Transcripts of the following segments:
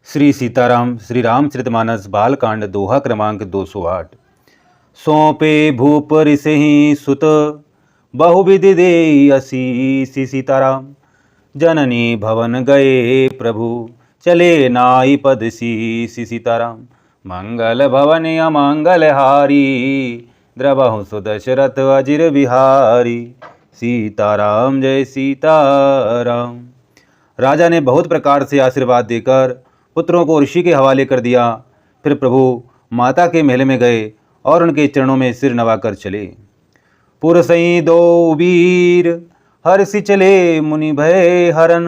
श्री सीताराम श्री रामचरितमानस बालकांड दोहा क्रमांक 208। सौंपे भूप ऋषि सुत बहुविधि दे असीसी सीताराम। जननी भवन गए प्रभु चले नाई पद सी सीताराम। मंगल भवन अमंगल हारी द्रवहु सुदशरथ अजिर बिहारी। सीताराम जय सीताराम। राजा ने बहुत प्रकार से आशीर्वाद देकर पुत्रों को ऋषि के हवाले कर दिया। फिर प्रभु माता के महल में गए और उनके चरणों में सिर नवाकर चले। पुरसई दो वीर हर्षि चले मुनि भय हरन।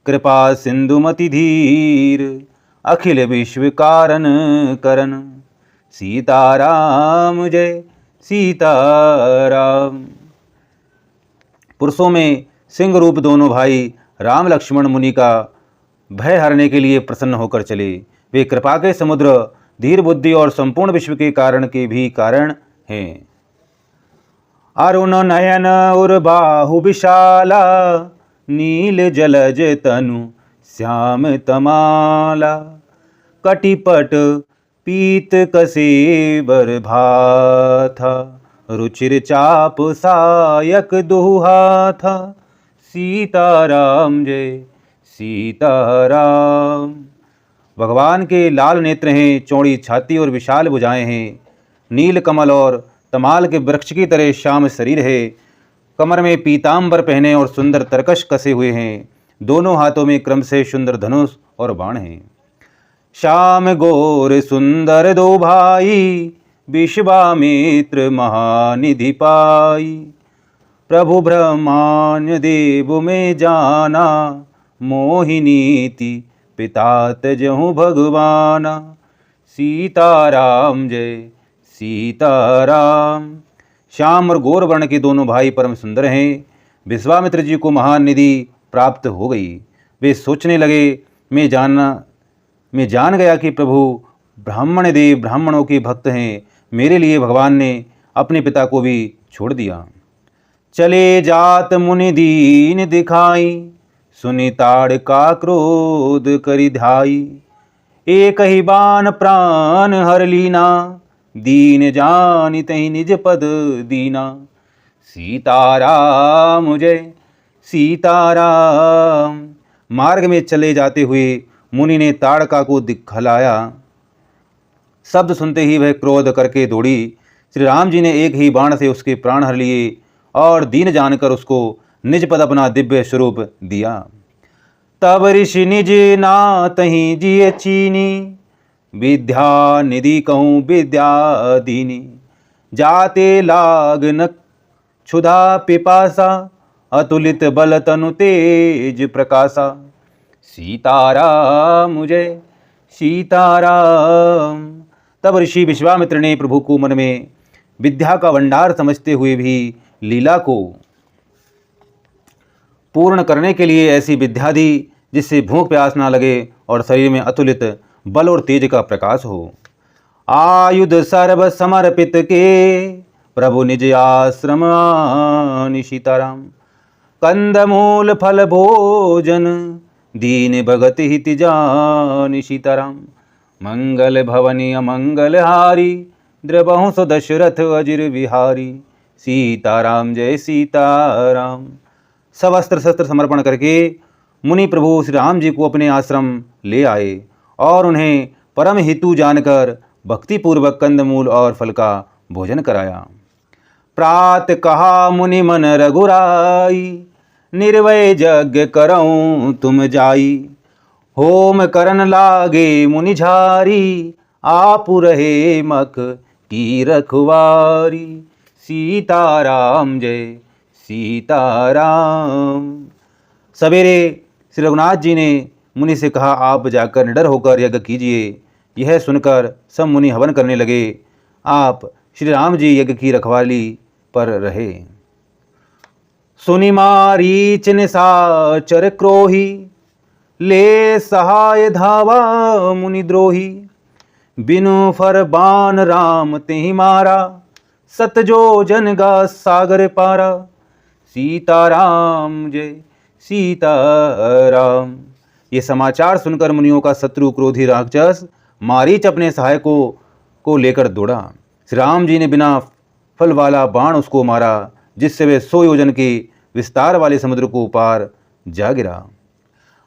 कृपा सिंधुमति धीर अखिल विश्व कारण करन। सीताराम जय सीताराम। पुरुषों में सिंह रूप दोनों भाई राम लक्ष्मण मुनि का भय हरने के लिए प्रसन्न होकर चले। वे कृपा के समुद्र, धीर बुद्धि और संपूर्ण विश्व के कारण के भी कारण हैं। अरुण नयन उर बाहु विशाला नील जलज तनु श्याम तमाला। कटिपट पीत कसेबर भाथा रुचिर चाप सायक दुहा था। सीताराम जय सीताराम। भगवान के लाल नेत्र हैं, चौड़ी छाती और विशाल भुजाएं हैं। नील कमल और तमाल के वृक्ष की तरह श्याम शरीर है। कमर में पीतांबर पहने और सुंदर तरकश कसे हुए हैं। दोनों हाथों में क्रम से सुंदर धनुष और बाण हैं। श्याम गोर सुंदर दो भाई विश्वामित्र महानिधि पाई। प्रभु ब्रह्माण्य देव में जाना मोहिनीति पिता तजहु भगवाना। सीताराम जय सीताराम। श्याम और गौर वर्ण के दोनों भाई परम सुंदर हैं। विश्वामित्र जी को महान निधि प्राप्त हो गई। वे सोचने लगे, मैं जान गया कि प्रभु ब्राह्मण देव ब्राह्मणों के भक्त हैं। मेरे लिए भगवान ने अपने पिता को भी छोड़ दिया। चले जात मुनि दीन दिखाई सुनि ताड़ का क्रोध करि ध्याई। एक ही बाण प्राण हर लीना दीन जानि तहि निज पद दीना। सीताराम जय सीताराम। मार्ग में चले जाते हुए मुनि ने ताड़का को दिखलाया। शब्द सुनते ही वह क्रोध करके दौड़ी। श्री राम जी ने एक ही बाण से उसके प्राण हर लिए और दीन जानकर उसको निज पद अपना दिव्य स्वरूप दिया। तब ऋषि निज नातहि जिय चीनी विद्या निधि कहूँ विद्या दीनी। जाते लाग न क्षुधा पिपासा अतुलित बल तनु तेज प्रकाशा। सीताराम जय सीताराम। तब ऋषि विश्वामित्र ने प्रभु को मन में विद्या का भंडार समझते हुए भी लीला को पूर्ण करने के लिए ऐसी विद्या दी जिससे भूख प्यास ना लगे और शरीर में अतुलित बल और तेज का प्रकाश हो। आयुध सर्व समर्पित के प्रभु निज आश्रम आनि। सीताराम। कंदमूल फल भोजन दीन भगत हित जानि। सीताराम। मंगल भवनी अमंगल हारी द्रवहु सो दशरथ अजिर बिहारी। सीताराम जय सीताराम। सब अस्त्र शस्त्र समर्पण करके मुनि प्रभु श्री राम जी को अपने आश्रम ले आए और उन्हें परम हेतु जानकर भक्तिपूर्वक कंदमूल और फल का भोजन कराया। प्रात कहा मुनि मन रघुराई निर्वय यज्ञ करऊं तुम जाई। होम करन लागे मुनि झारी आप रहे मख की रखवारी। सीताराम जय सीताराम। सवेरे श्री रघुनाथ जी ने मुनि से कहा, आप जाकर निडर होकर यज्ञ कीजिए। यह सुनकर सब मुनि हवन करने लगे। आप श्री राम जी यज्ञ की रखवाली पर रहे। सुनि मारीच निशाचर क्रोही ले सहाय धावा मुनि द्रोही। बिनु फर बाण राम तेहि मारा सतजो जन गा सागर पारा। सीताराम जय सीताराम। ये समाचार सुनकर मुनियों का शत्रु क्रोधी राक्षस मारीच अपने सहायकों को लेकर दौड़ा। श्री राम जी ने बिना फल वाला बाण उसको मारा, जिससे वे 100 योजन के विस्तार वाले समुद्र को पार जा गिरा।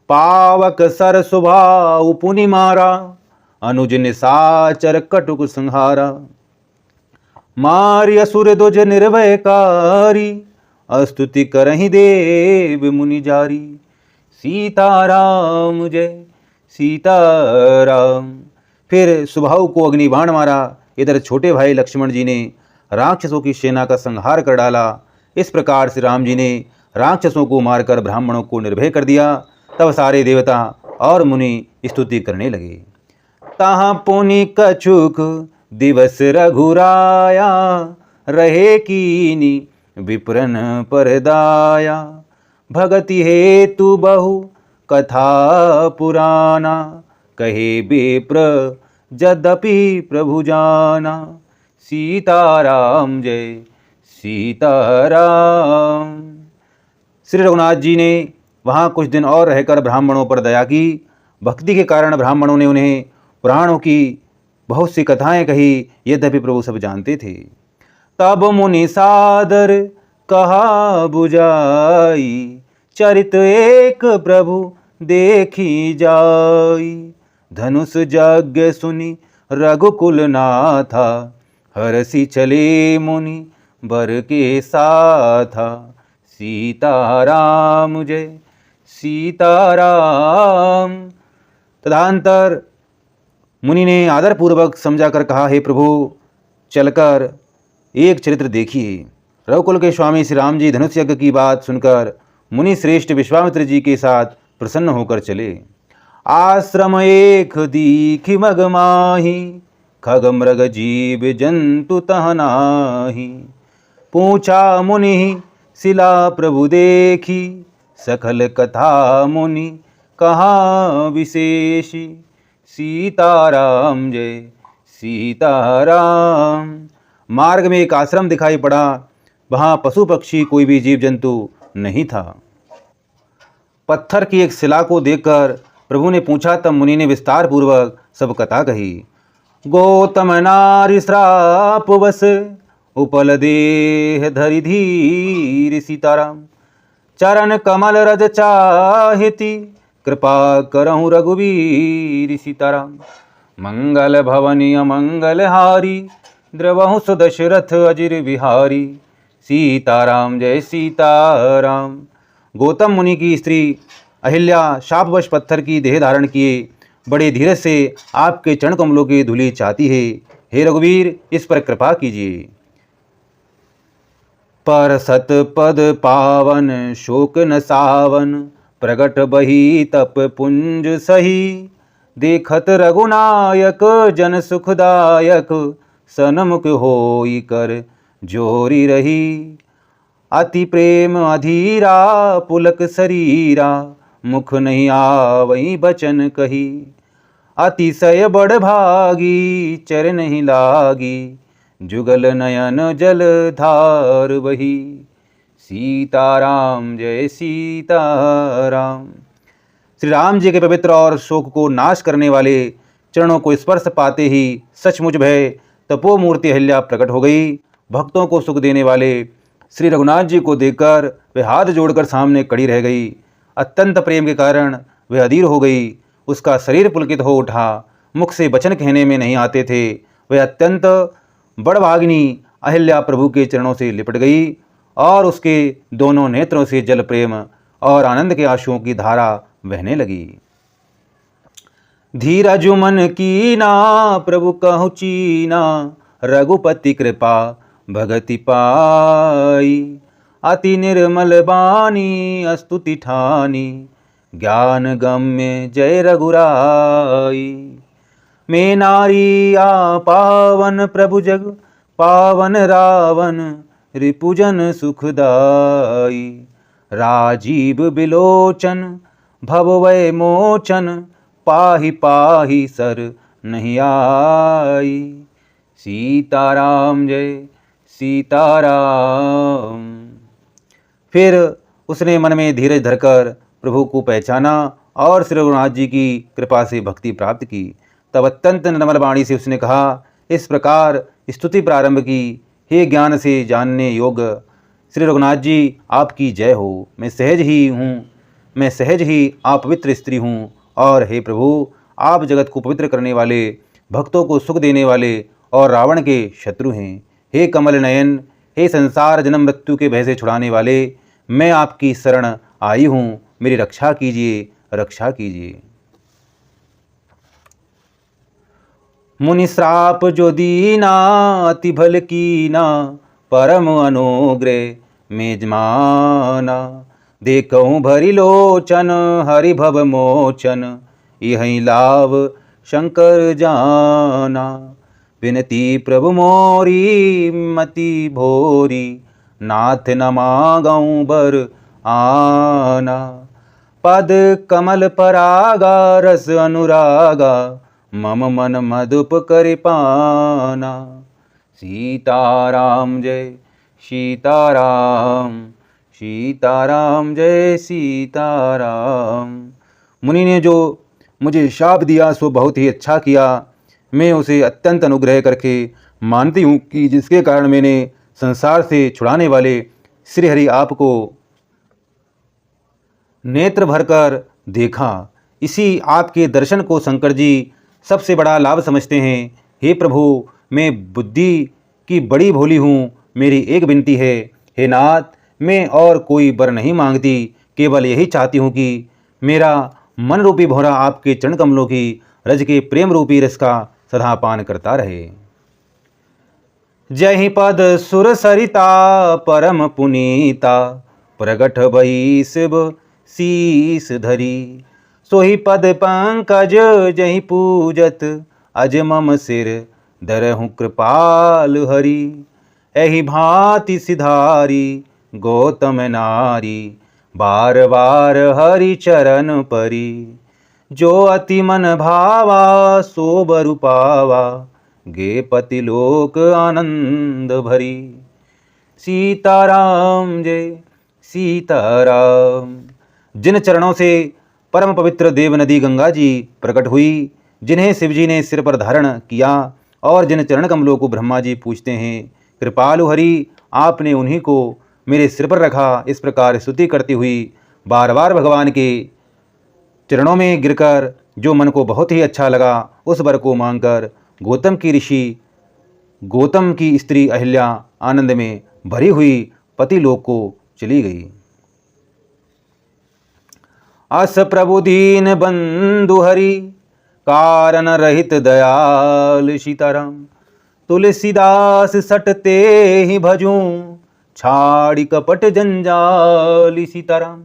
पावक सर स्वभाव पुनि मारा, अनुज निशाचर कटुक संहारा। मारी असुर दुज निर्भयकारी, स्तुति करहि देव मुनि जारी। सीताराम जय सीताराम। फिर सुबाहु को अग्निबाण मारा। इधर छोटे भाई लक्ष्मण जी ने राक्षसों की सेना का संहार कर डाला। इस प्रकार श्री राम जी ने राक्षसों को मारकर ब्राह्मणों को निर्भय कर दिया। तब सारे देवता और मुनि स्तुति करने लगे। तहाँ पुनि कछुक दिवस रघुराया, रहे कीनी विप्रन परदाया। भगति हेतु बहु कथा पुराना, कहे विप्र यद्यपि प्रभु जाना। सीताराम जय सीताराम। श्री रघुनाथ जी ने वहाँ कुछ दिन और रहकर ब्राह्मणों पर दया की। भक्ति के कारण ब्राह्मणों ने उन्हें पुराणों की बहुत सी कथाएं कही, यद्यपि प्रभु सब जानते थे। तब मुनि सादर कहा बुझाई, चरित एक प्रभु देखी जाई। धनुष यज्ञ सुनि रघुकुल नाथा, हरसि चले मुनि बर के साथा। सीताराम जय सीताराम। तदंतर मुनि ने आदरपूर्वक समझा कर कहा, हे प्रभु, चलकर एक चरित्र देखिए। रघुकुल के स्वामी श्री राम जी धनुष यज्ञ की बात सुनकर मुनि श्रेष्ठ विश्वामित्र जी के साथ प्रसन्न होकर चले। आश्रम एक दीखि मग माही, खग मृग जीव जंतु तह नाही। पूछा मुनि शिला प्रभु देखी, सकल कथा मुनि कहा विशेषी। सीताराम जय सीताराम। मार्ग में एक आश्रम दिखाई पड़ा। वहाँ पशु पक्षी कोई भी जीव जंतु नहीं था। पत्थर की एक शिला को देखकर प्रभु ने पूछा। तब मुनि ने विस्तार पूर्वक सब कथा कही। गौतम नारी श्राप बस, उपल देह धरि धीर। सीताराम चरण कमल रज चाहिति, कृपा करहु रघुवीर। सीताराम मंगल भवनी अमंगल हारी, द्रवहु सुदशरथ अजिर बिहारी। सीताराम जय सीताराम। गौतम मुनि की स्त्री अहिल्या शापवश पत्थर की देह धारण किए बड़े धीरज से आपके चरण कमलों की धूलि चाहती है। हे रघुवीर, इस पर कृपा कीजिए। पर सत पद पावन शोक न सावन, प्रगट बही तप पुंज सही। देखत रघुनायक जन सुखदायक, सनमुख होई कर जोरी रही। अति प्रेम अधीरा पुलक शरीरा, मुख नहीं आवई बचन कही। अतिशय बड़ भागी चर नहीं लागी, जुगल नयन जल धार बही। सीताराम जय सीताराम। श्री राम जी के पवित्र और शोक को नाश करने वाले चरणों को स्पर्श पाते ही सचमुच भय तपोमूर्ति अहिल्या प्रकट हो गई। भक्तों को सुख देने वाले श्री रघुनाथ जी को देखकर वे हाथ जोड़कर सामने खड़ी रह गई। अत्यंत प्रेम के कारण वे अधीर हो गई। उसका शरीर पुलकित हो उठा। मुख से वचन कहने में नहीं आते थे। वे अत्यंत बड़भागिनी अहिल्या प्रभु के चरणों से लिपट गई और उसके दोनों नेत्रों से जल प्रेम और आनंद के आंसुओं की धारा बहने लगी। धीरज मन कीना प्रभु कहु चीना, रघुपति कृपा भगति पाई। अति निर्मल बानी स्तुति ठानी, ज्ञान गम्य जय रघुराई। मैं नारी आ पावन प्रभु जग, पावन रावण रिपुजन सुखदाई। राजीव बिलोचन भववै मोचन, पाहि पाहि सर नहीं आई। सीताराम जय सीताराम। फिर उसने मन में धीरज धरकर प्रभु को पहचाना और श्री रघुनाथ जी की कृपा से भक्ति प्राप्त की। तब अत्यंत निर्मल वाणी से उसने कहा, इस प्रकार स्तुति प्रारंभ की, हे ज्ञान से जानने योग्य श्री रघुनाथ जी, आपकी जय हो। मैं सहज ही आप पवित्र स्त्री हूँ, और हे प्रभु, आप जगत को पवित्र करने वाले, भक्तों को सुख देने वाले और रावण के शत्रु हैं। हे कमल नयन, हे संसार जन्म मृत्यु के भय से छुड़ाने वाले, मैं आपकी शरण आई हूँ, मेरी रक्षा कीजिए, रक्षा कीजिए। मुनि श्राप जो दीना, अति भल कीना, परम अनुग्रह मेजमाना। देखऊँ भरी लोचन, हरि भव मोचन, यही लाभ शंकर जाना। विनती प्रभु मोरी, मति भोरी, नाथ न मांगऊँ बर आना। पद कमल परागा, रस अनुरागा, मम मन मधुप कर पाना। सीताराम जय सीताराम, सीताराम जय सीताराम। मुनि ने जो मुझे शाप दिया सो बहुत ही अच्छा किया। मैं उसे अत्यंत अनुग्रह करके मानती हूँ कि जिसके कारण मैंने संसार से छुड़ाने वाले श्री हरि आपको नेत्र भरकर देखा। इसी आपके दर्शन को शंकर जी सबसे बड़ा लाभ समझते हैं। हे प्रभु, मैं बुद्धि की बड़ी भोली हूँ, मेरी एक विनती है। हे नाथ, मैं और कोई वर नहीं मांगती, केवल यही चाहती हूँ कि मेरा मन रूपी भौरा आपके चरण कमलों की रज के प्रेम रूपी रस का सदा पान करता रहे। जय पद सुर सरिता, परम पुनीता, प्रगट भई शिव शीस धरी। सोही पद पंकज, जहि पूजत, अज मम सिर धरहु कृपाल हरि। एहि भांति सिधारी, गौतम नारी, बार बार हरि चरण परी। जो अति मन भावा, सो बर पावा, गे पति लोक आनंद भरी। सीताराम जय सीताराम। जिन चरणों से परम पवित्र देव नदी गंगा जी प्रकट हुई, जिन्हें शिवजी ने सिर पर धारण किया और जिन चरण कमलों को ब्रह्मा जी पूजते हैं, कृपालु हरि आपने उन्हीं को मेरे सिर पर रखा। इस प्रकार स्तुति करती हुई बार बार भगवान के चरणों में गिरकर जो मन को बहुत ही अच्छा लगा, उस वर को मांगकर गौतम की स्त्री अहिल्या आनंद में भरी हुई पति लोक को चली गई। अस प्रभु दीन बंधु हरि, कारण रहित दयाल सीताराम। तुलसीदास सटते ही भजूं, छाड़ी कपट जंजाल सीताराम।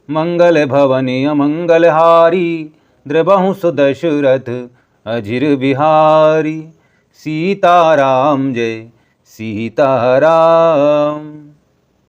मंगल भवनी अमंगल हारी, द्रबहु सुदशरथ अजिर बिहारी। सीताराम जय सीताराम।